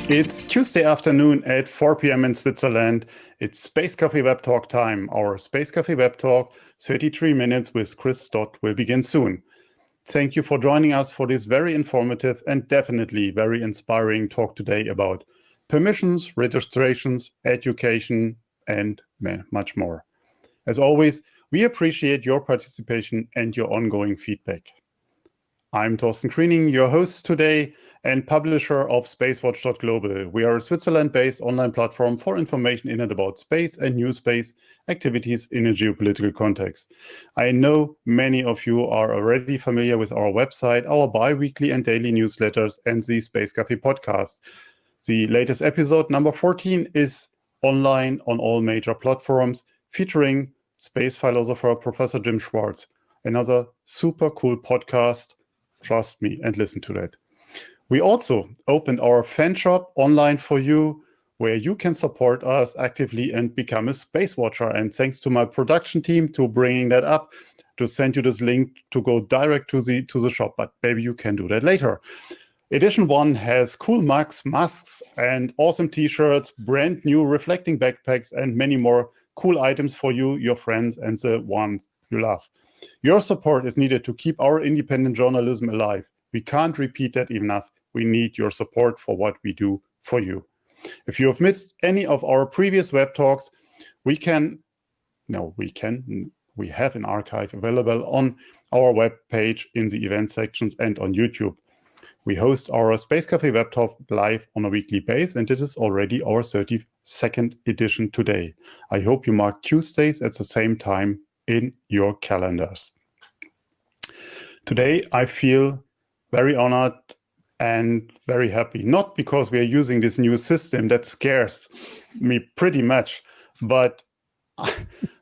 It's Tuesday afternoon at 4 p.m. in Switzerland. It's Space Café WebTalk time. Our Space Café WebTalk, 33 minutes with Chris Stott, will begin soon. Thank you for joining us for this very informative and definitely very inspiring talk today about permissions, registrations, education, and much more. As always, we appreciate your participation and your ongoing feedback. I'm Torsten Kriening, your host today and publisher of SpaceWatch.Global. We are a Switzerland-based online platform for information in and about space and new space activities in a geopolitical context. I know many of you are already familiar with our website, our bi-weekly and daily newsletters, and the Space Café podcast. The latest episode, number 14, is online on all major platforms, featuring space philosopher Professor Jim Schwartz. Another super cool podcast. Trust me and listen to that. We also opened our fan shop online for you, where you can support us actively and become a space watcher. And thanks to my production team to bringing that up, to send you this link to go direct to the shop, but maybe you can do that later. Edition 1 has cool mugs, masks, and awesome t-shirts, brand new reflecting backpacks, and many more cool items for you, your friends, and the ones you love. Your support is needed to keep our independent journalism alive. We can't repeat that enough. We need your support for what we do for you. If you have missed any of our previous web talks, we have an archive available on our web page in the event sections and on YouTube. We host our Space Café WebTalk live on a weekly basis, and it is already our 32nd edition today. I hope you mark Tuesdays at the same time in your calendars. Today, I feel very honored and very happy, not because we are using this new system that scares me pretty much, but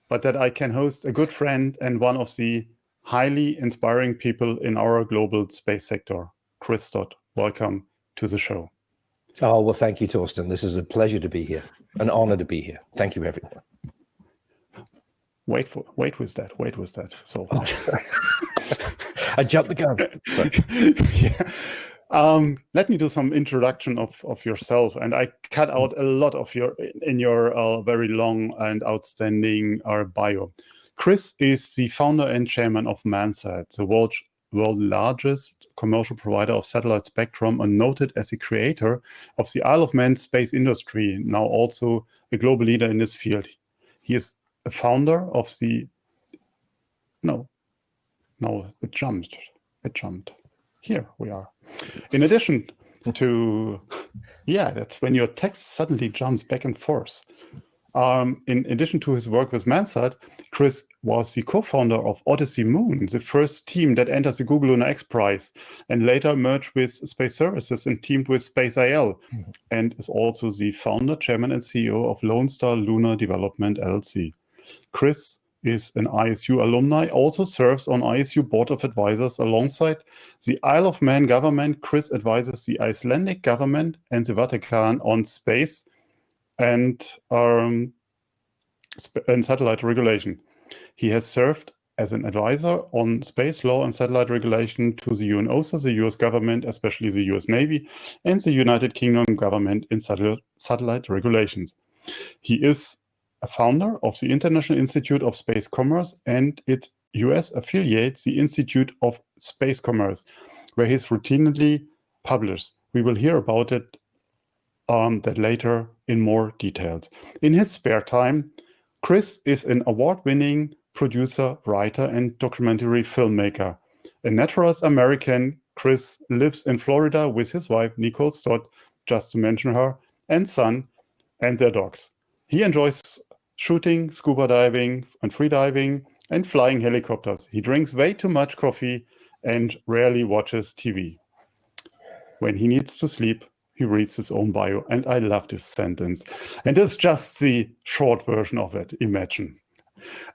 that I can host a good friend and one of the highly inspiring people in our global space sector, Chris Stott. Welcome to the show. Oh, well, thank you, Torsten. This is a pleasure to be here, an honor to be here. Thank you, everyone. Wait with that. So I jumped the gun. Yeah. Let me do some introduction of yourself, and I cut out a lot of your very long and outstanding bio. Chris is the founder and chairman of ManSat, the world's largest commercial provider of satellite spectrum, and noted as a creator of the Isle of Man space industry, now also a global leader in this field. He is a founder of the it jumped. Here we are. In addition to, that's when your text suddenly jumps back and forth. In addition to his work with ManSat, Chris was the co-founder of Odyssey Moon, the first team that entered the Google Lunar X Prize, and later merged with Space Services and teamed with SpaceIL, and is also the founder, chairman, and CEO of Lone Star Lunar Development LLC. Chris is an ISU alumni, also serves on ISU Board of Advisors alongside the Isle of Man government. Chris advises the Icelandic government and the Vatican on space and satellite regulation. He has served as an advisor on space law and satellite regulation to the UNOSA, the US government, especially the US Navy, and the United Kingdom government in satellite regulations. He is a founder of the International Institute of Space Commerce and its US affiliate, the Institute of Space Commerce, where he's routinely published. We will hear about it that later in more details. In his spare time, Chris is an award-winning producer, writer, and documentary filmmaker. A naturalized American, Chris lives in Florida with his wife, Nicole Stott, just to mention her, and son, and their dogs. He enjoys shooting, scuba diving, and free diving, and flying helicopters. He drinks way too much coffee and rarely watches TV. When he needs to sleep, he reads his own bio, and I love this sentence. And it's just the short version of it, imagine.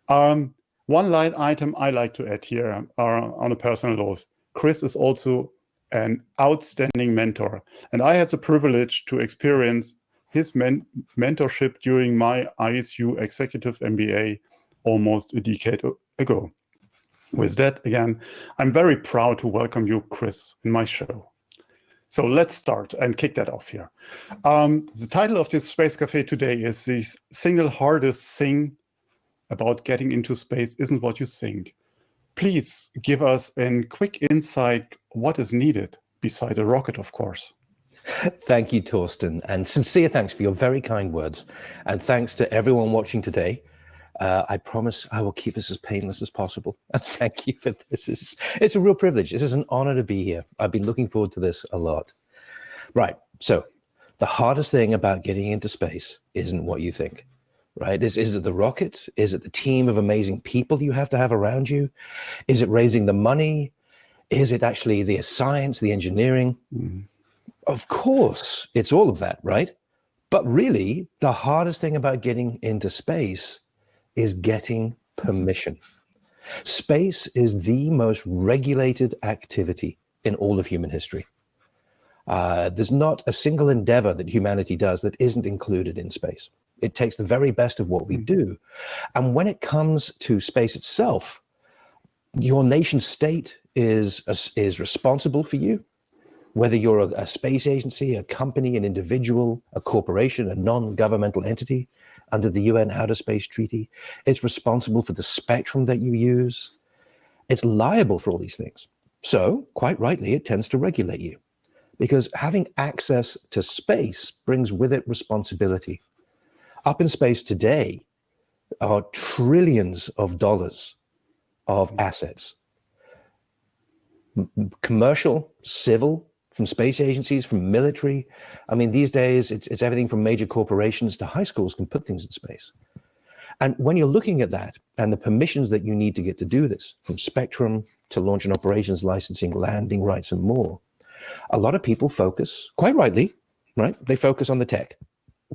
One line item I like to add here on a personal note. Chris is also an outstanding mentor, and I had the privilege to experience his mentorship during my ISU Executive MBA almost a decade ago. With that, again, I'm very proud to welcome you, Chris, in my show. So let's start and kick that off here. The title of this Space Café today is the single hardest thing about getting into space isn't what you think. Please give us a quick insight what is needed beside a rocket, of course. Thank you, Torsten, and sincere thanks for your very kind words. And thanks to everyone watching today. I promise I will keep this as painless as possible. And thank you for this. It's a real privilege. This is an honor to be here. I've been looking forward to this a lot. Right. So the hardest thing about getting into space isn't what you think, right? Is it the rocket? Is it the team of amazing people you have to have around you? Is it raising the money? Is it actually the science, the engineering? Of course, it's all of that, right? But really, the hardest thing about getting into space is getting permission. Space is the most regulated activity in all of human history. There's not a single endeavor that humanity does that isn't included in space. It takes the very best of what we do. And when it comes to space itself, your nation state is responsible for you. Whether you're a space agency, a company, an individual, a corporation, a non-governmental entity under the UN Outer Space Treaty, it's responsible for the spectrum that you use. It's liable for all these things. So, quite rightly, it tends to regulate you because having access to space brings with it responsibility. Up in space today are trillions of dollars of assets, commercial, civil, from space agencies, from military. I mean, these days, it's everything from major corporations to high schools can put things in space. And when you're looking at that and the permissions that you need to get to do this, from spectrum to launch and operations licensing, landing rights, and more, a lot of people focus, quite rightly, right? They focus on the tech.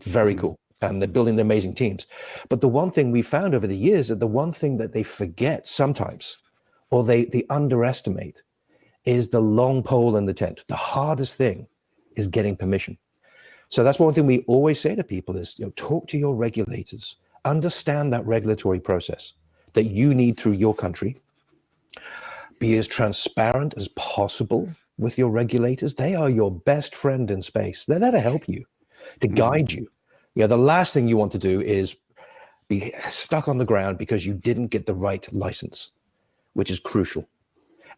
Very cool. And they're building the amazing teams. But the one thing we found over the years that the one thing that they forget sometimes, or they underestimate, is the long pole in the tent. The hardest thing is getting permission. So that's one thing we always say to people is, talk to your regulators, understand that regulatory process that you need through your country, be as transparent as possible with your regulators. They are your best friend in space. They're there to help you, to guide you. The last thing you want to do is be stuck on the ground because you didn't get the right license, which is crucial.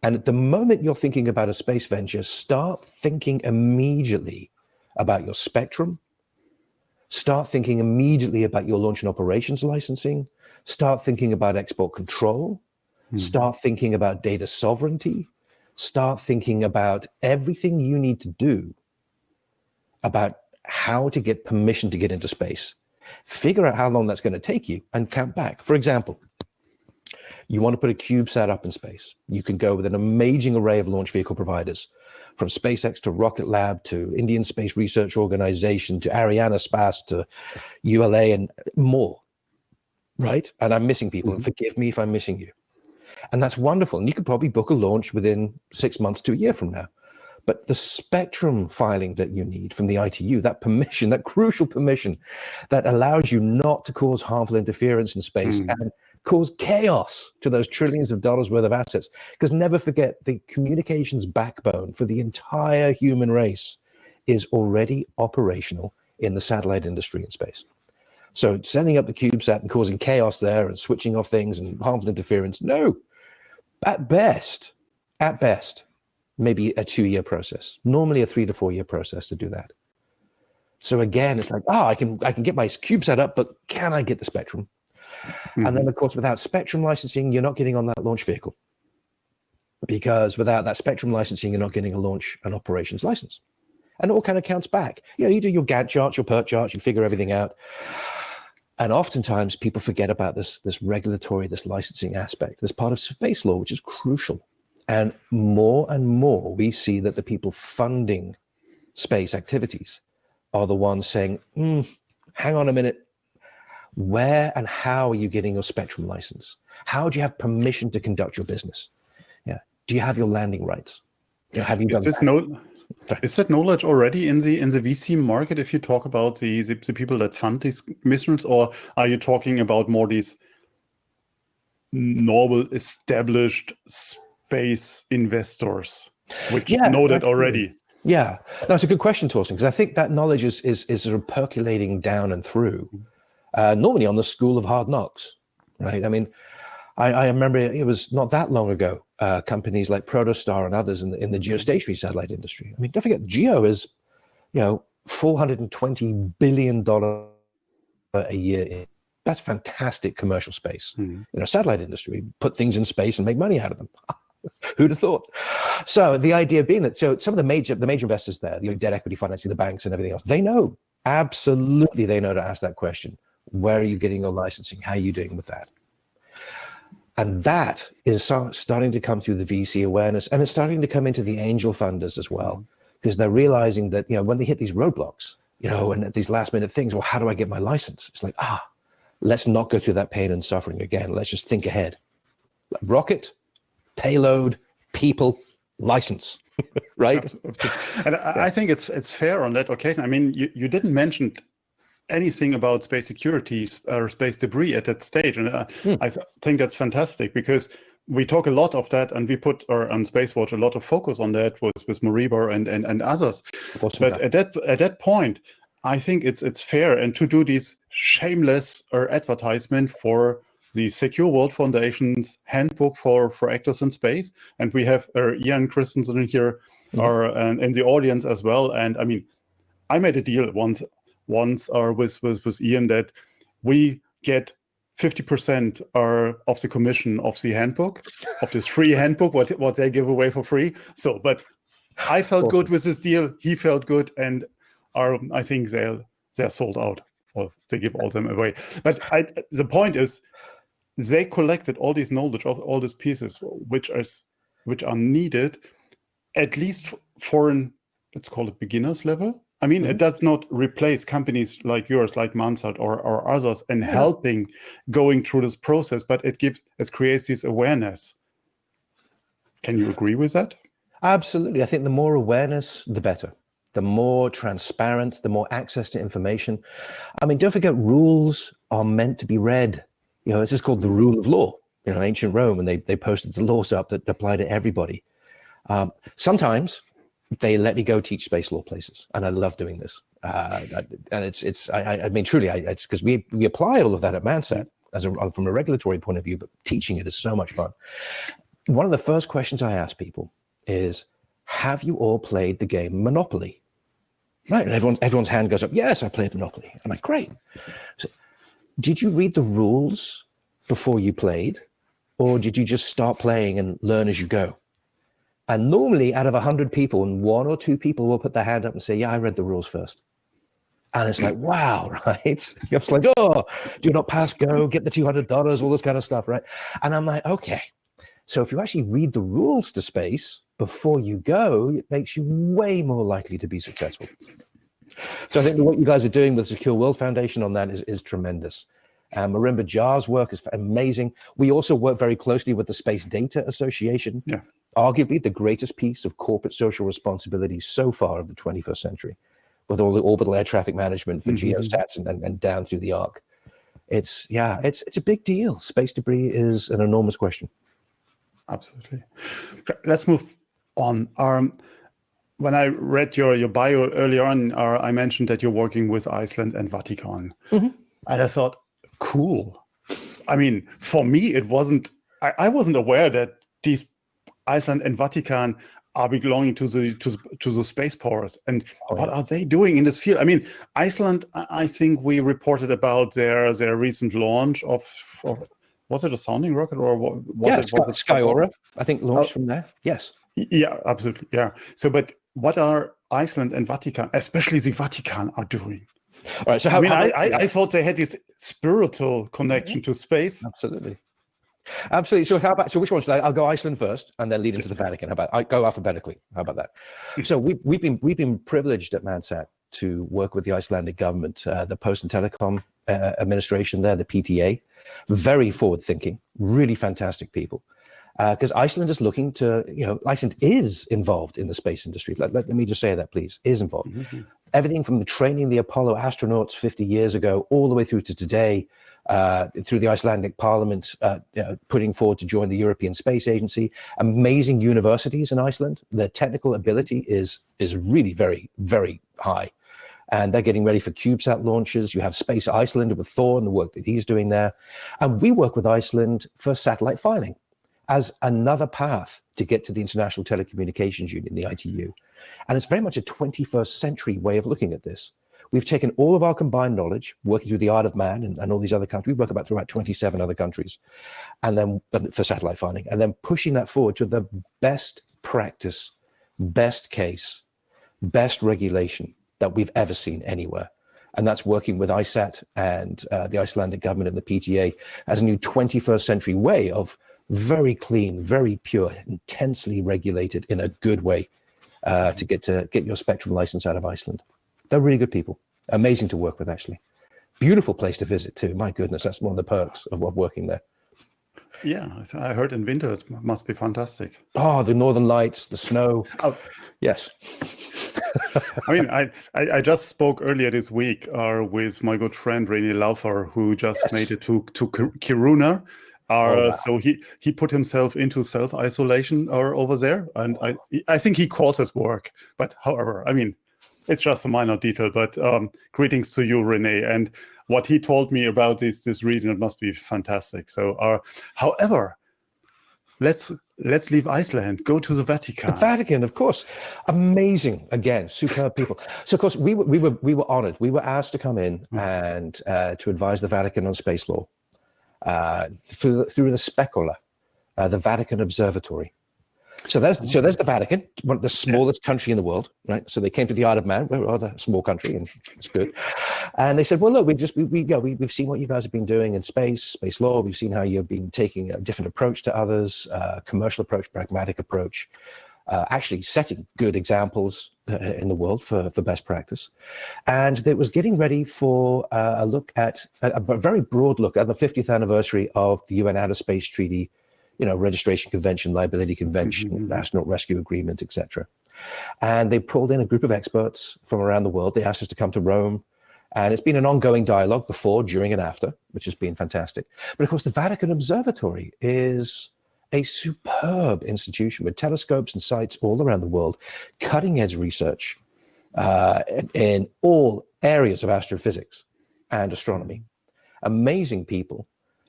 And at the moment you're thinking about a space venture, start thinking immediately about your spectrum. Start thinking immediately about your launch and operations licensing. Start thinking about export control. Start thinking about data sovereignty. Start thinking about everything you need to do about how to get permission to get into space. Figure out how long that's going to take you and count back. For example, you want to put a CubeSat up in space. You can go with an amazing array of launch vehicle providers, from SpaceX to Rocket Lab to Indian Space Research Organization to Arianespace to ULA and more, right? And I'm missing people, and forgive me if I'm missing you. And that's wonderful. And you could probably book a launch within 6 months to a year from now. But the spectrum filing that you need from the ITU, that permission, that crucial permission that allows you not to cause harmful interference in space and cause chaos to those trillions of dollars worth of assets. Because never forget, the communications backbone for the entire human race is already operational in the satellite industry in space. So sending up the CubeSat and causing chaos there and switching off things and harmful interference, no. At best, maybe a 2-year process, normally a 3 to 4 year process to do that. So again, it's like, I can get my CubeSat up, but can I get the spectrum? And then, of course, without spectrum licensing, you're not getting on that launch vehicle. Because without that spectrum licensing, you're not getting a launch and operations license. And it all kind of counts back. You do your Gantt charts, your PERT charts, you figure everything out. And oftentimes people forget about this regulatory, this licensing aspect, this part of space law, which is crucial. And more we see that the people funding space activities are the ones saying, hang on a minute, where and how are you getting your spectrum license? How do you have permission to conduct your business? Do you have your landing rights? Have you done that? Is that knowledge already in the VC market if you talk about the people that fund these missions, or are you talking about more these noble established space investors which know that already? Yeah, that's a good question, Torsten, because I think that knowledge is sort of percolating down and through, normally on the school of hard knocks, right? I mean, I remember it was not that long ago, companies like Protostar and others in the geostationary satellite industry. I mean, don't forget, geo is, $420 billion a year. That's fantastic commercial space. Satellite industry, put things in space and make money out of them. Who'd have thought? So the idea being that some of the major investors there, debt equity financing, the banks and everything else, they know, absolutely they know to ask that question. Where are you getting your licensing? How are you doing with that? And that is starting to come through the VC awareness, and it's starting to come into the angel funders as well, because they're realizing that, when they hit these roadblocks, and these last minute things, well, how do I get my license? It's like, let's not go through that pain and suffering again. Let's just think ahead. Rocket, payload, people, license, right? And I think it's fair on that occasion. I mean, you didn't mention anything about space security or space debris at that stage. And I think that's fantastic, because we talk a lot of that, and we put on SpaceWatch a lot of focus on that with Maribor and others. But at that point, I think it's fair and to do this shameless advertisement for the Secure World Foundation's handbook for actors in space. And we have Ian Christensen here and in the audience as well. And I mean, I made a deal once with Ian that we get 50% of the commission of the handbook, of this free handbook, what they give away for free. So, but I felt good with this deal. He felt good, and I think they're sold out, or they give all them away. But the point is, they collected all this knowledge of all these pieces, which are needed, at least for an, let's call it, beginner's level. I mean, it does not replace companies like yours, like ManSat or others, in helping going through this process, but it creates this awareness. Can you agree with that? Absolutely. I think the more awareness, the better. The more transparent, the more access to information. I mean, don't forget, rules are meant to be read. It's just called the rule of law. Ancient Rome, and they posted the laws up that apply to everybody. Sometimes they let me go teach space law places, and I love doing this. And I mean, truly, it's because we apply all of that at ManSat from a regulatory point of view, but teaching it is so much fun. One of the first questions I ask people is, have you all played the game Monopoly? Right, and everyone's hand goes up. Yes, I played Monopoly. I'm like, great. So, did you read the rules before you played, or did you just start playing and learn as you go? And normally, out of 100 people, and 1 or 2 people will put their hand up and say, yeah, I read the rules first. And it's like, wow, right? You're just like, oh, do not pass go, get the $200, all this kind of stuff, right? And I'm like, okay. So if you actually read the rules to space before you go, it makes you way more likely to be successful. So I think what you guys are doing with Secure World Foundation on that is tremendous. Marimba Jar's work is amazing. We also work very closely with the Space Data Association. Yeah. Arguably the greatest piece of corporate social responsibility so far of the 21st century, with all the orbital air traffic management for geostats and down through the arc. It's a big deal. Space debris is an enormous question. Absolutely. Let's move on. When I read your bio earlier on, I mentioned that you're working with Iceland and Vatican. And I thought, cool. I mean, for me, it wasn't, I wasn't aware that these Iceland and Vatican are belonging to the space powers. And what are they doing in this field? I mean, Iceland, I think we reported about their recent launch of was it a sounding rocket or what? Skyora, I think, launched from there. Yes. Yeah, absolutely. Yeah. So, but what are Iceland and Vatican, especially the Vatican, are doing? All right. So I thought they had this spiritual connection to space. Absolutely. So which one should I'll go Iceland first and then lead into the Vatican. How about I go alphabetically? How about that? So we've been privileged at ManSat to work with the Icelandic government, the Post and Telecom Administration there, the PTA, very forward thinking, really fantastic people. Because Iceland is looking to, Iceland is involved in the space industry. Let me just say that, please, is involved. Everything from the training the Apollo astronauts 50 years ago all the way through to today, through the Icelandic Parliament, putting forward to join the European Space Agency. Amazing universities in Iceland. Their technical ability is really very, very high. And they're getting ready for CubeSat launches. You have Space Iceland with Thor and the work that he's doing there. And we work with Iceland for satellite filing as another path to get to the International Telecommunications Union, the ITU. And it's very much a 21st century way of looking at this. We've taken all of our combined knowledge, working through the Art of Man and all these other countries. We work through about 27 other countries, and then for satellite filing, and then pushing that forward to the best practice, best case, best regulation that we've ever seen anywhere. And that's working with ISAT and the Icelandic government and the PTA as a new 21st century way of very clean, very pure, intensely regulated in a good way to get your spectrum license out of Iceland. They're really good people. Amazing to work with, actually. Beautiful place to visit too. My goodness, that's one of the perks of working there. Yeah, I heard in winter it must be fantastic. Oh, the northern lights, the snow. Oh. Yes. I mean, I just spoke earlier this week with my good friend René Laufer, who just made it to Kiruna. Wow. So he put himself into self-isolation over there, and I think he calls it work. But however, I mean, it's just a minor detail. But greetings to you, René. And what he told me about this region, it must be fantastic. So, however, let's leave Iceland, go to the Vatican. The Vatican, of course, amazing. Again, superb people. So, of course, we were honored. We were asked to come in and to advise the Vatican on space law through the Specola, the Vatican Observatory. So there's the Vatican, one of the smallest country in the world, right? So they came to the Isle of Man, we're a small country, and it's good. And they said, well, look, we've seen what you guys have been doing in space law. We've seen how you've been taking a different approach to others, commercial approach, pragmatic approach, actually setting good examples in the world for best practice. And it was getting ready for a look at a very broad look at the 50th anniversary of the UN Outer Space Treaty, registration convention, liability convention, national rescue agreement, etc. And they pulled in a group of experts from around the world. They asked us to come to Rome. And it's been an ongoing dialogue before, during, and after, which has been fantastic. But of course, the Vatican Observatory is a superb institution with telescopes and sites all around the world, cutting edge research in all areas of astrophysics and astronomy. Amazing people.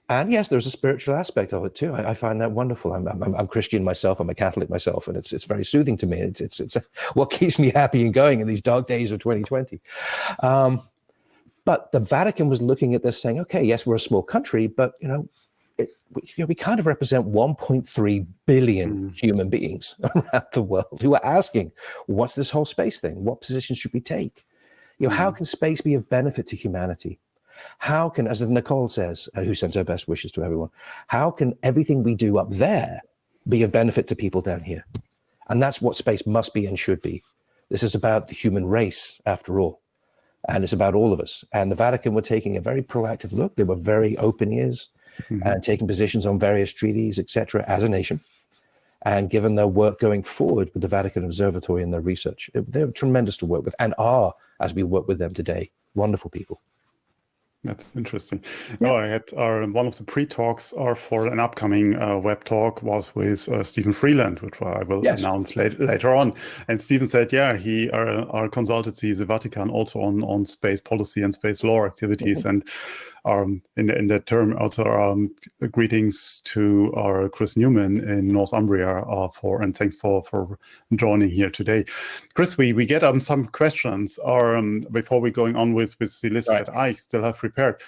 And yes, there's a spiritual aspect of it too. I find that wonderful. I'm Christian myself. I'm a Catholic myself, and it's very soothing to me. It's what keeps me happy and going in these dark days of 2020. But the Vatican was looking at this, saying, "Okay, yes, we're a small country, but we kind of represent 1.3 billion human beings around the world who are asking, what's this whole space thing? What position should we take? How can space be of benefit to humanity? How can, as Nicole says, who sends her best wishes to everyone, how can everything we do up there be of benefit to people down here?" And that's what space must be and should be. This is about the human race, after all. And it's about all of us. And the Vatican were taking a very proactive look. They were very open ears and taking positions on various treaties, etc., as a nation. And given their work going forward with the Vatican Observatory and their research, they're tremendous to work with and are, as we work with them today, wonderful people. That's interesting. No, I had one of the pre-talks for an upcoming web talk was with Stephen Freeland, which I will announce later on. And Stephen said, yeah, our consultancy, the Vatican, also on space policy and space law activities. And in that term, also greetings to our Chris Newman in Northumbria and thanks for joining here today. Chris, we get some questions before we going on with the list that I still have prepared.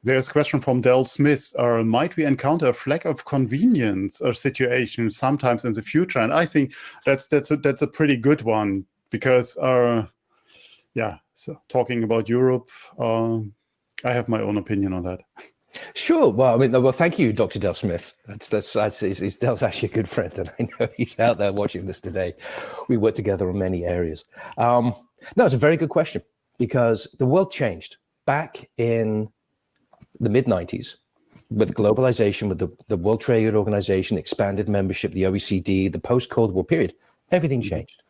There's a question from Del Smith. Might we encounter a flag of convenience or situation sometimes in the future? And I think that's a pretty good one because so talking about Europe, I have my own opinion on that. Sure. Well, thank you, Dr. Del Smith. Del's actually a good friend, and I know he's out there watching this today. We work together on many areas. No, it's a very good question because the world changed back in the mid-90s with globalization, with the World Trade Organization, expanded membership, the OECD, the post-Cold War period. Everything changed.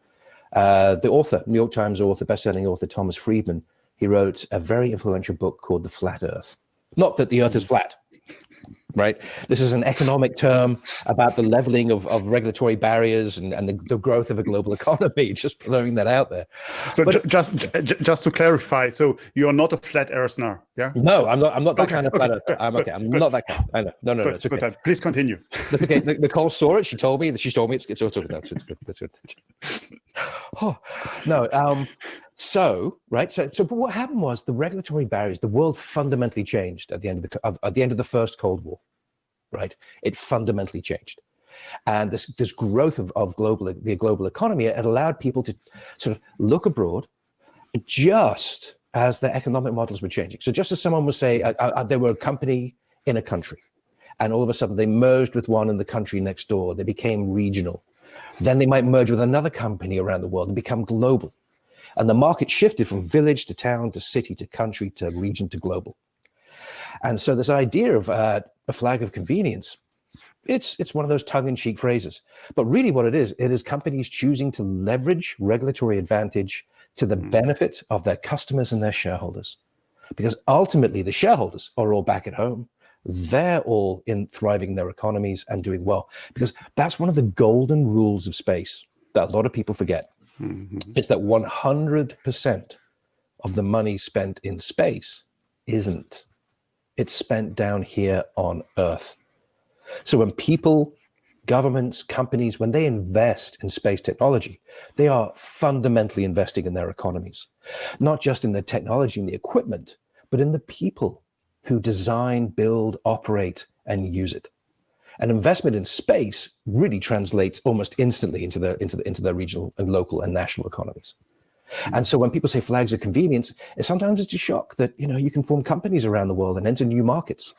The author, New York Times author, best-selling author Thomas Friedman, he wrote a very influential book called The Flat Earth. Not that the Earth is flat, right? This is an economic term about the leveling of regulatory barriers and the growth of a global economy, just throwing that out there. So just to clarify, so you're not a flat earther, yeah? No, I'm not that kind of flat earther. Good, I'm not that kind. I know. No, it's okay. Good. Please continue. That's okay. Nicole saw it. She told me it's good. That's good. Oh, no. So but what happened was the regulatory barriers, the world fundamentally changed at the end of the first Cold War, right? It fundamentally changed. And this growth of the global economy, it allowed people to sort of look abroad just as their economic models were changing. So just as someone would say, they were a company in a country, and all of a sudden they merged with one in the country next door, they became regional. Then they might merge with another company around the world and become global. And the market shifted from village to town to city to country to region to global. And so this idea of a flag of convenience, it's one of those tongue-in-cheek phrases. But really what it is companies choosing to leverage regulatory advantage to the benefit of their customers and their shareholders. Because ultimately the shareholders are all back at home. They're all thriving their economies and doing well. Because that's one of the golden rules of space that a lot of people forget. It's that 100% of the money spent in space isn't. It's spent down here on Earth. So when people, governments, companies, when they invest in space technology, they are fundamentally investing in their economies, not just in the technology and the equipment, but in the people who design, build, operate, and use it. An investment in space really translates almost instantly into the regional and local and national economies. And so when people say flags of convenience, sometimes it's a shock that, you can form companies around the world and enter new markets.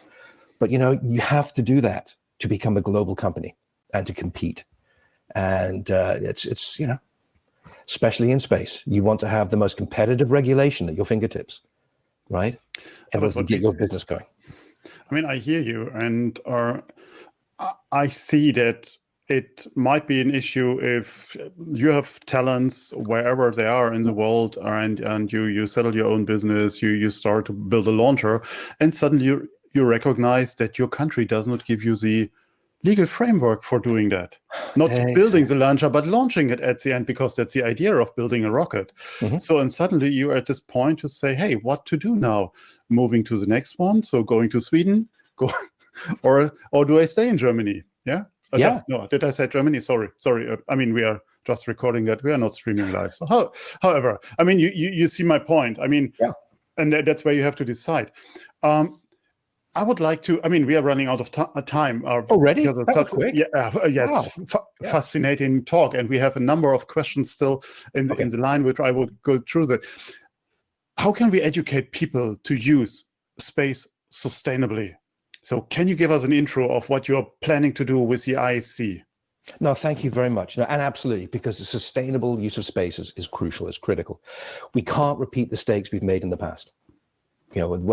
But, you have to do that to become a global company and to compete. And it's especially in space, you want to have the most competitive regulation at your fingertips, right? In order to get your business going. I mean, I hear you, and I see that it might be an issue if you have talents wherever they are in the world, and you settle your own business, you start to build a launcher, and suddenly you recognize that your country does not give you the legal framework for doing that. Not building the launcher, but launching it at the end, because that's the idea of building a rocket. So, and suddenly you're at this point to say, hey, what to do now? Moving to the next one, so going to Sweden, or do I stay in Germany? Yeah. No, did I say Germany? Sorry. I mean, we are just recording that. We are not streaming live. So, however, I mean, you see my point. I mean, and that's where you have to decide. I would like to. I mean, we are running out of time already. That was quick. Wow. It's fascinating talk, and we have a number of questions still in the line, which I will go through. That. How can we educate people to use space sustainably? So can you give us an intro of what you're planning to do with the ISC? No, thank you very much. No, and absolutely, because the sustainable use of space is crucial, is critical. We can't repeat the mistakes we've made in the past.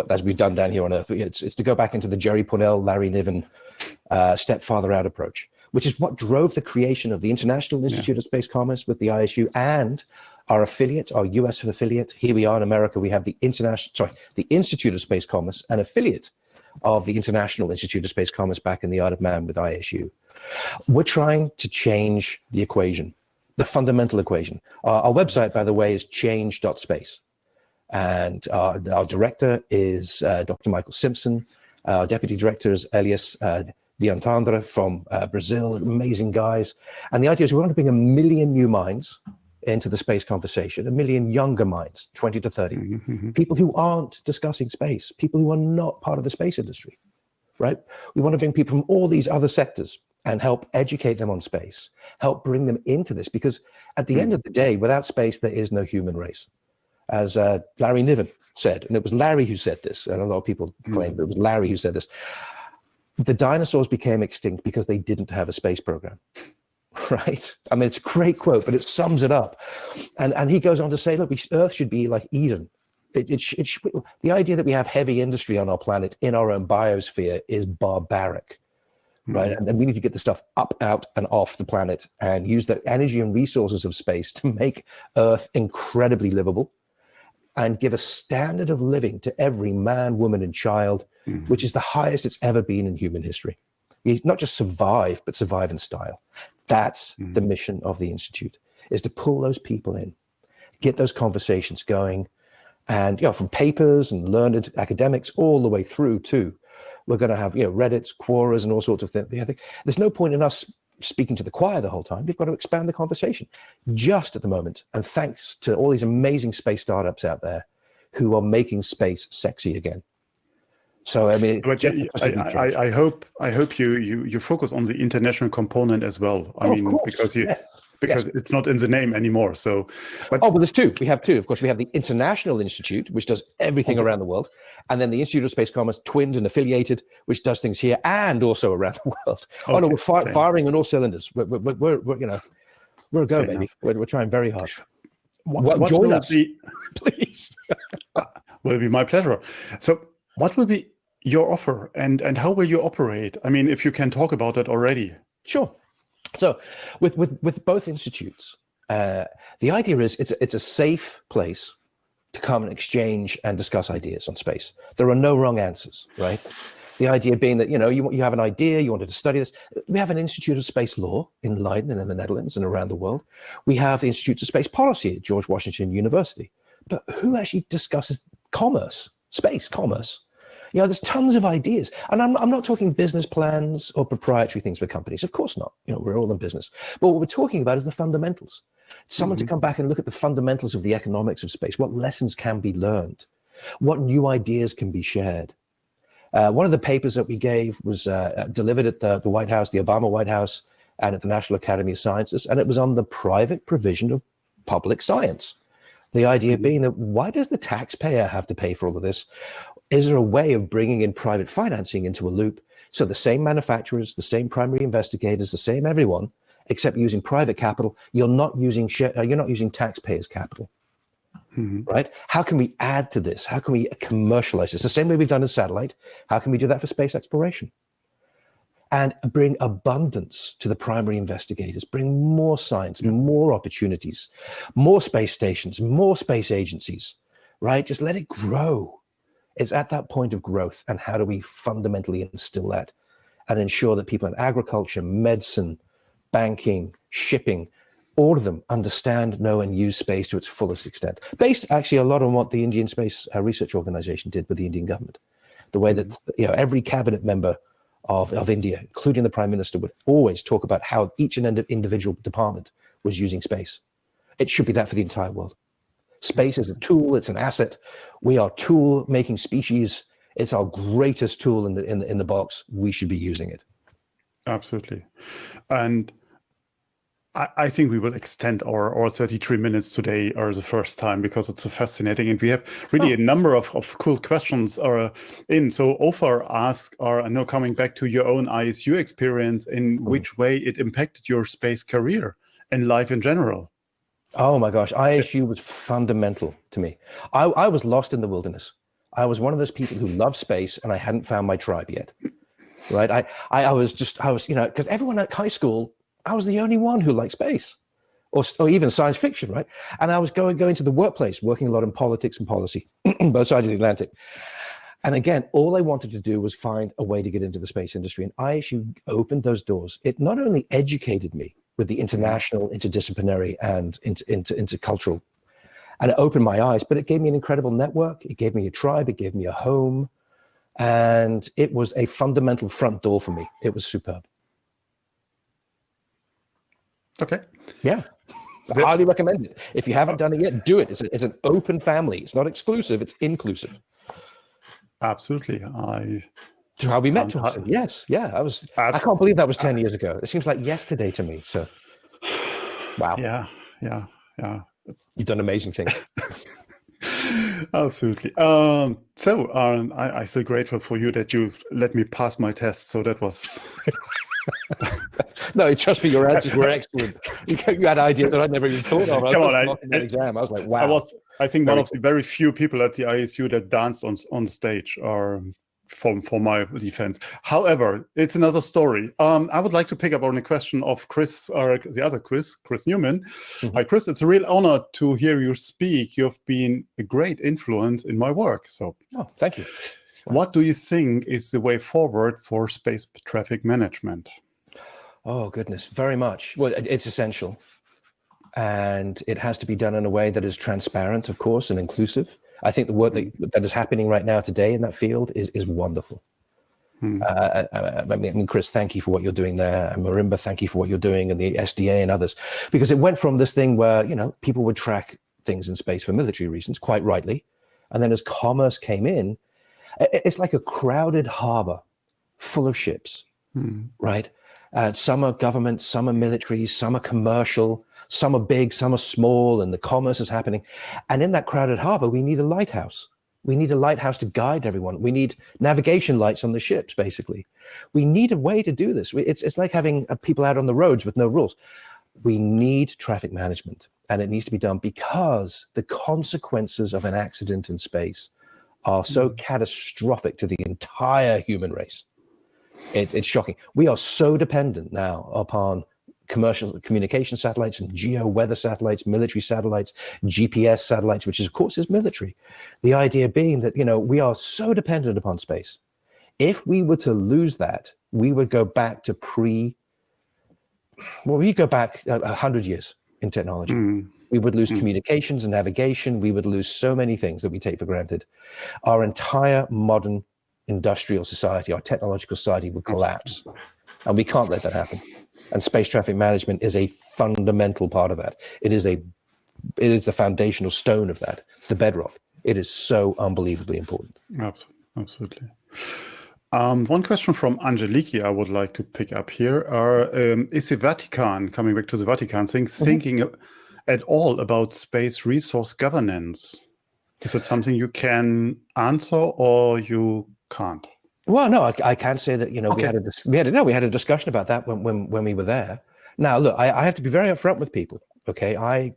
As we've done down here on Earth, it's to go back into the Jerry Pournelle, Larry Niven step farther out approach, which is what drove the creation of the International Institute of Space Commerce with the ISU and our affiliate, our US affiliate. Here we are in America. We have the Institute of Space Commerce, an affiliate of the International Institute of Space Commerce back in the Isle of Man with ISU. We're trying to change the equation, the fundamental equation. Our website, by the way, is change.space. And our director is Dr. Michael Simpson. Our deputy director is Elias Diantandre from Brazil, amazing guys. And the idea is we want to bring 1 million new minds into the space conversation, 1 million younger minds, 20 to 30, people who aren't discussing space, people who are not part of the space industry, right? We want to bring people from all these other sectors and help educate them on space, help bring them into this, because at the end of the day, without space, there is no human race. As Larry Niven said, and it was Larry who said this, and a lot of people claim it was Larry who said this, the dinosaurs became extinct because they didn't have a space program. Right? I mean, it's a great quote, but it sums it up. And he goes on to say, look, Earth should be like Eden. The idea that we have heavy industry on our planet in our own biosphere is barbaric, right? And we need to get the stuff up, out, and off the planet and use the energy and resources of space to make Earth incredibly livable and give a standard of living to every man, woman, and child which is the highest it's ever been in human history. You not just survive, but survive in style. That's the mission of the Institute, is to pull those people in, get those conversations going. And, from papers and learned academics all the way through to, we're going to have, Reddits, Quoras, and all sorts of things. There's no point in us speaking to the choir the whole time. We've got to expand the conversation just at the moment. And thanks to all these amazing space startups out there who are making space sexy again. So, I mean, but I hope you focus on the international component as well. I mean, of course. because it's not in the name anymore. So, well, there's two. We have two. Of course, we have the International Institute, which does everything around the world, and then the Institute of Space Commerce, twinned and affiliated, which does things here and also around the world. Okay, no, we're firing on all cylinders. We're a go, baby. We're trying very hard. What join us, please. Will be my pleasure. So, what will be your offer, and how will you operate? I mean, if you can talk about that already. Sure. So with both institutes, the idea is it's a safe place to come and exchange and discuss ideas on space. There are no wrong answers, right? The idea being that, you have an idea, you wanted to study this. We have an Institute of Space Law in Leiden and in the Netherlands and around the world. We have the Institutes of Space Policy at George Washington University. But who actually discusses commerce, space commerce? There's tons of ideas. And I'm not talking business plans or proprietary things for companies. Of course not. We're all in business. But what we're talking about is the fundamentals. Someone to come back and look at the fundamentals of the economics of space. What lessons can be learned? What new ideas can be shared? One of the papers that we gave was delivered at the White House, the Obama White House, and at the National Academy of Sciences. And it was on the private provision of public science. The idea being that why does the taxpayer have to pay for all of this? Is there a way of bringing in private financing into a loop? So the same manufacturers, the same primary investigators, the same everyone, except using private capital. You're not using taxpayers' capital, right? How can we add to this? How can we commercialize this? The same way we've done in satellite. How can we do that for space exploration? And bring abundance to the primary investigators, bring more science, more opportunities, more space stations, more space agencies, right? Just let it grow. It's at that point of growth, and how do we fundamentally instill that and ensure that people in agriculture, medicine, banking, shipping, all of them understand, know, and use space to its fullest extent. Based actually a lot on what the Indian Space Research Organization did with the Indian government. The way that every cabinet member of India, including the Prime Minister, would always talk about how each and individual department was using space. It should be that for the entire world. Space is a tool, it's an asset. We are tool-making species. It's our greatest tool in the box. We should be using it. Absolutely. And I think we will extend our 33 minutes today or the first time, because it's so fascinating. And we have really a number of cool questions in. So Ofer asked, I know, coming back to your own ISU experience, in which way it impacted your space career and life in general. Oh my gosh, ISU was fundamental to me. I was lost in the wilderness. I was one of those people who loved space, and I hadn't found my tribe yet, right? I was, because everyone at high school, I was the only one who liked space or even science fiction, right? And I was going to the workplace, working a lot in politics and policy, both sides of the Atlantic. And again, all I wanted to do was find a way to get into the space industry. And ISU opened those doors. It not only educated me with the international, interdisciplinary, and intercultural, and it opened my eyes, but it gave me an incredible network. It gave me a tribe. It gave me a home. And it was a fundamental front door for me. It was superb. Okay. Yeah. I highly recommend it. If you haven't done it yet, do it. It's an open family. It's not exclusive. It's inclusive. Absolutely. How we met, Torsten. Yes. Yeah. I can't believe that was 10 years ago. It seems like yesterday to me. So, wow. Yeah. You've done amazing things. Absolutely. I'm still grateful for you that you let me pass my test. So that was... No, trust me, your answers were excellent. You had ideas that I'd never even thought of. Come on, that exam. I was like, wow. I think one of the very few people at the ISU that danced on the stage, or for my defense. However, it's another story. I would like to pick up on the question of Chris, or the other Chris Newman. Hi, Chris. It's a real honor to hear you speak. You've been a great influence in my work. So, thank you. What do you think is the way forward for space traffic management? Oh, goodness, very much. Well, it's essential. And it has to be done in a way that is transparent, of course, and inclusive. I think the work that is happening right now today in that field is wonderful. I mean, Chris, thank you for what you're doing there. And Marimba, thank you for what you're doing, and the SDA and others. Because it went from this thing where, people would track things in space for military reasons, quite rightly. And then as commerce came in, it's like a crowded harbor full of ships, right? Some are government, some are military, some are commercial, some are big, some are small, and the commerce is happening. And in that crowded harbor, we need a lighthouse. We need a lighthouse to guide everyone. We need navigation lights on the ships, basically. We need a way to do this. It's like having people out on the roads with no rules. We need traffic management, and it needs to be done because the consequences of an accident in space are so catastrophic to the entire human race. It's shocking. We are so dependent now upon commercial communication satellites and geo-weather satellites, military satellites, GPS satellites, which of course is military. The idea being that, we are so dependent upon space. If we were to lose that, we would go back to we go back 100 years in technology. We would lose communications and navigation. We would lose so many things that we take for granted. Our entire modern industrial society, our technological society would collapse. And we can't let that happen. And space traffic management is a fundamental part of that. It is the foundational stone of that. It's the bedrock. It is so unbelievably important. Absolutely. One question from Angeliki I would like to pick up here. Is the Vatican, coming back to the Vatican, thinking at all about space resource governance? Is it something you can answer or you can't? Well, no, I can say that, Okay. we had a discussion about that when we were there. Now, look, I have to be very upfront with people. Okay, I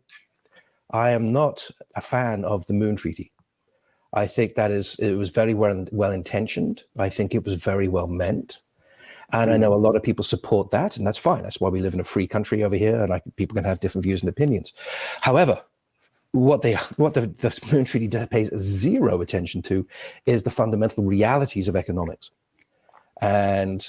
am not a fan of the Moon Treaty. I think it was very well intentioned. I think it was very well meant, and I know a lot of people support that, and that's fine. That's why we live in a free country over here, and people can have different views and opinions. However, what the Moon Treaty pays zero attention to is the fundamental realities of economics. And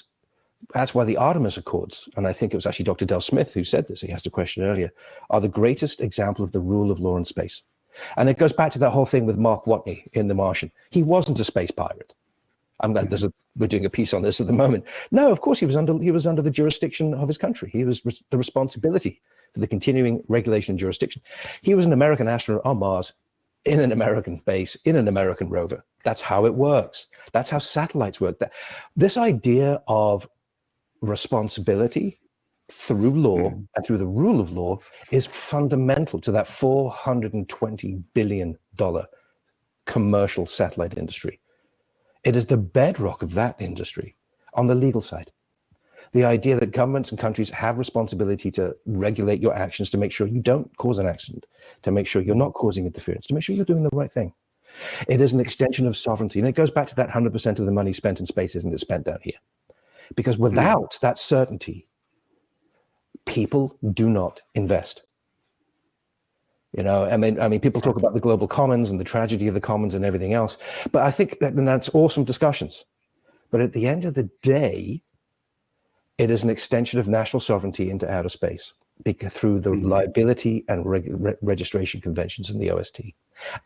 that's why the Artemis Accords, and I think it was actually Dr. Del Smith who said this, he asked a question earlier, are the greatest example of the rule of law in space. And it goes back to that whole thing with Mark Watney in The Martian. He wasn't a space pirate. We're doing a piece on this at the moment. No, of course he was under the jurisdiction of his country. He was the responsibility for the continuing regulation and jurisdiction. He was an American astronaut on Mars, in an American base, in an American rover. That's how it works. That's how satellites work. This idea of responsibility through law and through the rule of law is fundamental to that $420 billion commercial satellite industry. It is the bedrock of that industry on the legal side. The idea that governments and countries have responsibility to regulate your actions, to make sure you don't cause an accident, to make sure you're not causing interference, to make sure you're doing the right thing. It is an extension of sovereignty. And it goes back to that 100% of the money spent in space isn't spent down here. Because without that certainty, people do not invest. I mean, people talk about the global commons and the tragedy of the commons and everything else, but I think that's awesome discussions. But at the end of the day, it is an extension of national sovereignty into outer space through the liability and registration conventions in the OST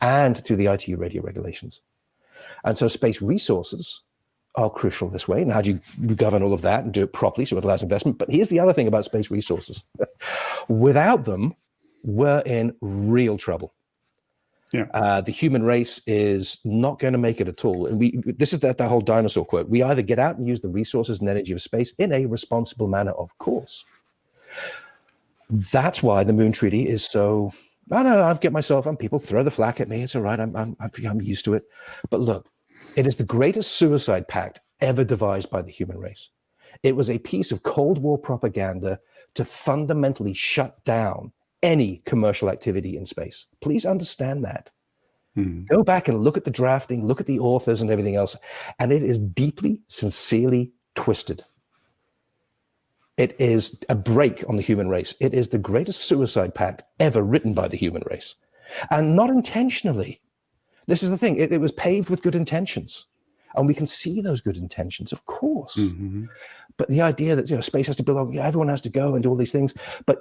and through the ITU radio regulations. And so space resources are crucial this way. And how do you govern all of that and do it properly so it allows investment? But here's the other thing about space resources. Without them, we're in real trouble. Yeah. The human race is not going to make it at all. And this is that whole dinosaur quote. We either get out and use the resources and energy of space in a responsible manner, of course. That's why the Moon Treaty is so. I'll get myself. People throw the flack at me. It's all right. I'm used to it. But look, it is the greatest suicide pact ever devised by the human race. It was a piece of Cold War propaganda to fundamentally shut down any commercial activity in space. Please understand that. Go back and look at the drafting, look at the authors and everything else, and it is deeply, sincerely twisted. It is a break on the human race. It is the greatest suicide pact ever written by the human race, and not intentionally. This is the thing. It was paved with good intentions. And we can see those good intentions, of course. But the idea that space has to belong, everyone has to go and do all these things. But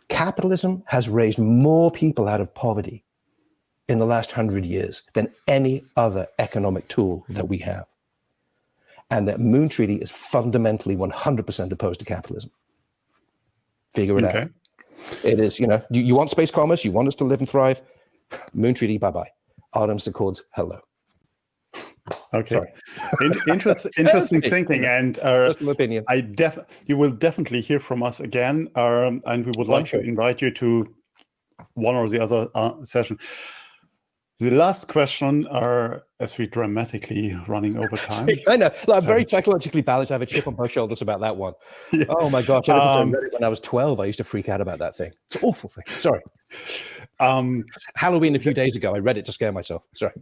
capitalism has raised more people out of poverty in the last 100 years than any other economic tool that we have. And that Moon Treaty is fundamentally 100% opposed to capitalism. Figure it out. It is, you want space commerce, you want us to live and thrive, Moon Treaty, bye-bye. Artemis Accords, hello. Okay. Interesting thinking, and personal opinion. You will definitely hear from us again, and we would like to invite you to one or the other session. The last question, as we dramatically running over time. I know. I'm very psychologically balanced. I have a chip on both shoulders about that one. Yeah. Oh my gosh! Ever since I read it when I was 12, I used to freak out about that thing. It's an awful thing. Sorry. Halloween a few days ago, I read it to scare myself. Sorry.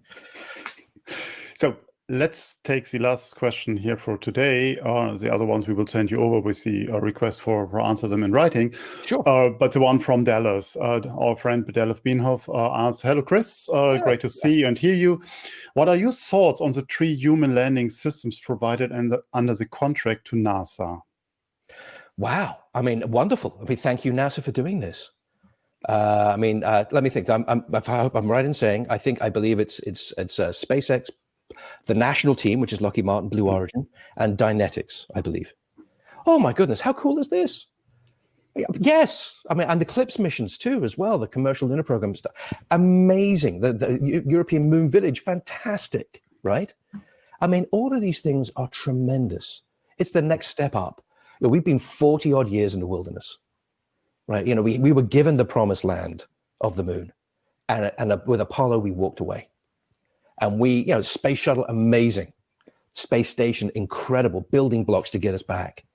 So let's take the last question here for today. The other ones we will send you over with the request for answer them in writing. Sure. But the one from Dallas, our friend Bedelef Bienhoff asked, "Hello, Chris. Great to see you and hear you. What are your thoughts on the 3 human landing systems provided under the contract to NASA?" Wow. I mean, wonderful. I mean, thank you, NASA, for doing this. Let me think. I hope I'm right in saying I believe it's SpaceX, the national team, which is Lockheed Martin, Blue Origin, and Dynetics, I believe. Oh my goodness, how cool is this? Yes, I mean, and the CLIPS missions too, as well. The commercial lunar program stuff, amazing. The European Moon Village, fantastic, right? I mean, all of these things are tremendous. It's the next step up. We've been 40 odd years in the wilderness, right? We were given the promised land of the moon, and with Apollo we walked away. And space shuttle, amazing. Space station, incredible. Building blocks to get us back.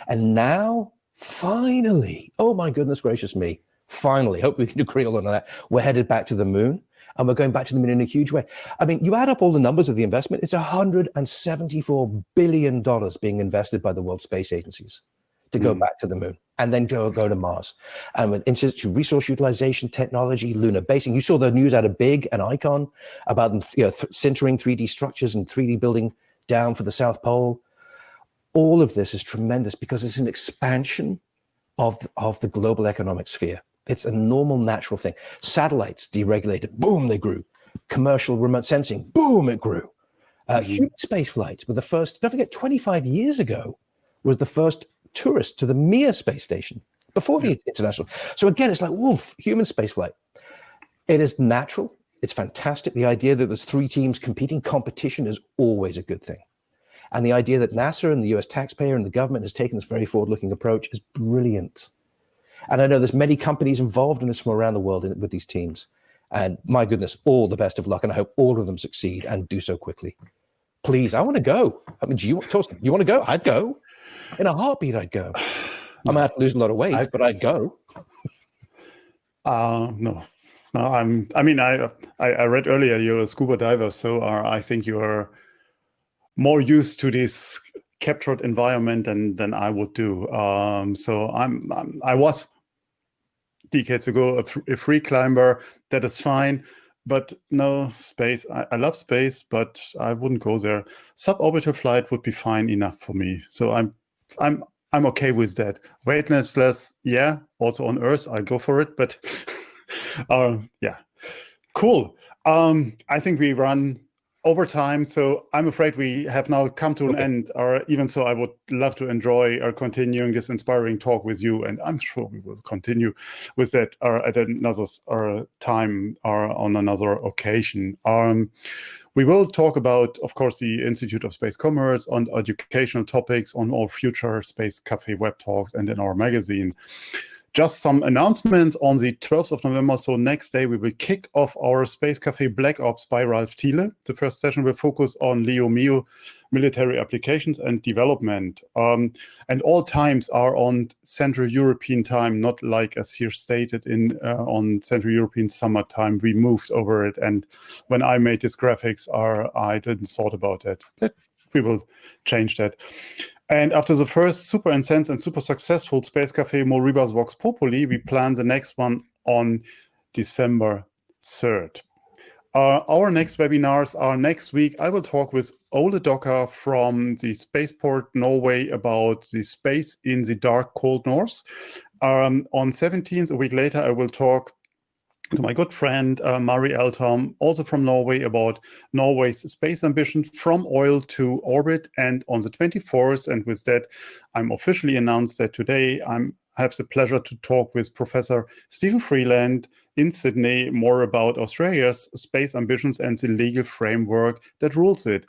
And now, finally, oh my goodness gracious me, finally, hope we can agree on that. We're headed back to the moon, and we're going back to the moon in a huge way. I mean, you add up all the numbers of the investment, it's $174 billion being invested by the world space agencies to go back to the moon and then go to Mars. And with in-situ resource utilization, technology, lunar basing. You saw the news out of Big and Icon about them centering 3D structures and 3D building down for the South Pole. All of this is tremendous because it's an expansion of the global economic sphere. It's a normal, natural thing. Satellites deregulated, boom, they grew. Commercial remote sensing, boom, it grew. Human space flights were the first, don't forget, 25 years ago was the first tourist to the Mir space station before the international. So again, it's like, woof, human space flight. It is natural. It's fantastic. The idea that there's 3 teams competing, competition is always a good thing. And the idea that NASA and the US taxpayer and the government has taken this very forward-looking approach is brilliant. And I know there's many companies involved in this from around the world with these teams. And my goodness, all the best of luck. And I hope all of them succeed and do so quickly. Please, I want to go. I mean, Torsten, you want to go? I'd go. In a heartbeat, I'd go. I might have to lose a lot of weight, but I'd go. No. I read earlier you're a scuba diver, so I think you're more used to this captured environment than I would do. So I was decades ago a free climber. That is fine. But no, space. I love space, but I wouldn't go there. Suborbital flight would be fine enough for me. So I'm okay with that. Weightless, yeah. Also on Earth, I'll go for it. But yeah, cool. I think we run over time, so I'm afraid we have now come to an end. Or even so, I would love to enjoy continuing this inspiring talk with you, and I'm sure we will continue with that at another time or on another occasion. We will talk about, of course, the Institute of Space Commerce, on educational topics, on our future Space Café web talks, and in our magazine. Just some announcements on the 12th of November. So next day, we will kick off our Space Café Black Ops by Ralph Thiele. The first session will focus on LEO-MEO military applications and development. And all times are on Central European time, not like as here stated on Central European summer time. We moved over it. And when I made these graphics, I didn't thought about that. But we will change that. And after the first super intense and super successful Space Café Moribus Vox Populi, we plan the next one on December 3rd. Our next webinars are next week. I will talk with Ole Docker from the Spaceport Norway about the space in the dark cold north. On 17th, a week later, I will talk to my good friend Mari Eltom, also from Norway, about Norway's space ambition from oil to orbit. And on the 24th, and with that, I'm officially announced that today I have the pleasure to talk with Professor Stephen Freeland in Sydney more about Australia's space ambitions and the legal framework that rules it.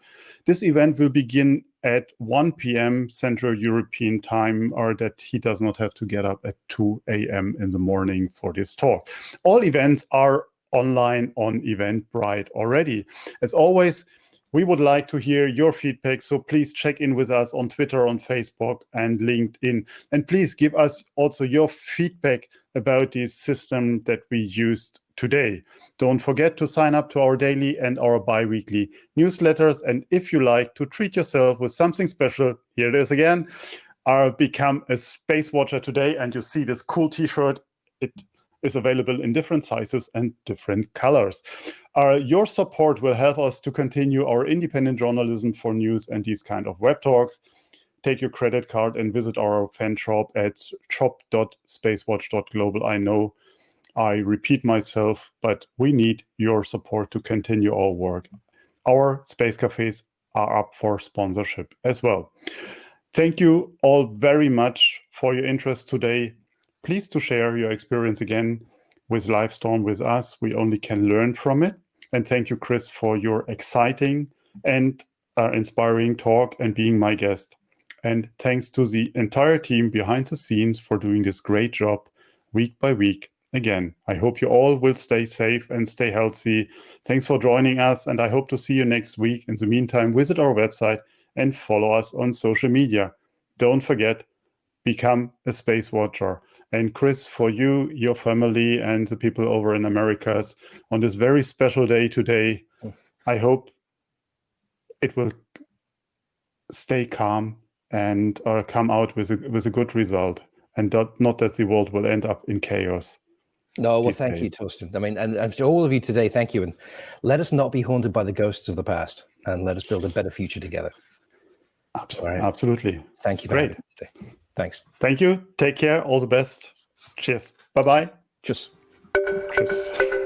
This event will begin at 1 p.m. Central European time, or that he does not have to get up at 2 a.m. in the morning for this talk. All events are online on Eventbrite already. As always, we would like to hear your feedback, so please check in with us on Twitter, on Facebook, and LinkedIn. And please give us also your feedback about the system that we used today. Don't forget to sign up to our daily and our bi-weekly newsletters. And if you like to treat yourself with something special, here it is again, become a Space Watcher today. And you see this cool t-shirt. It is available in different sizes and different colors. Your support will help us to continue our independent journalism for news and these kind of web talks. Take your credit card and visit our fan shop at shop.SpaceWatch.Global. I know I repeat myself, but we need your support to continue our work. Our space cafes are up for sponsorship as well. Thank you all very much for your interest today. Please to share your experience again with Livestorm with us. We only can learn from it. And thank you, Chris, for your exciting and inspiring talk and being my guest. And thanks to the entire team behind the scenes for doing this great job week by week. Again, I hope you all will stay safe and stay healthy. Thanks for joining us, and I hope to see you next week. In the meantime, visit our website and follow us on social media. Don't forget, become a space watcher. And Chris, for you, your family, and the people over in Americas on this very special day today, I hope it will stay calm and come out with a good result, and not that the world will end up in chaos. No, well, thank you, Torsten. I mean, and to all of you today, thank you. And let us not be haunted by the ghosts of the past, and let us build a better future together. Absolutely. Right. Absolutely. Thank you for having me today. Thanks. Thank you. Take care. All the best. Cheers. Bye-bye. Tschüss. Tschüss.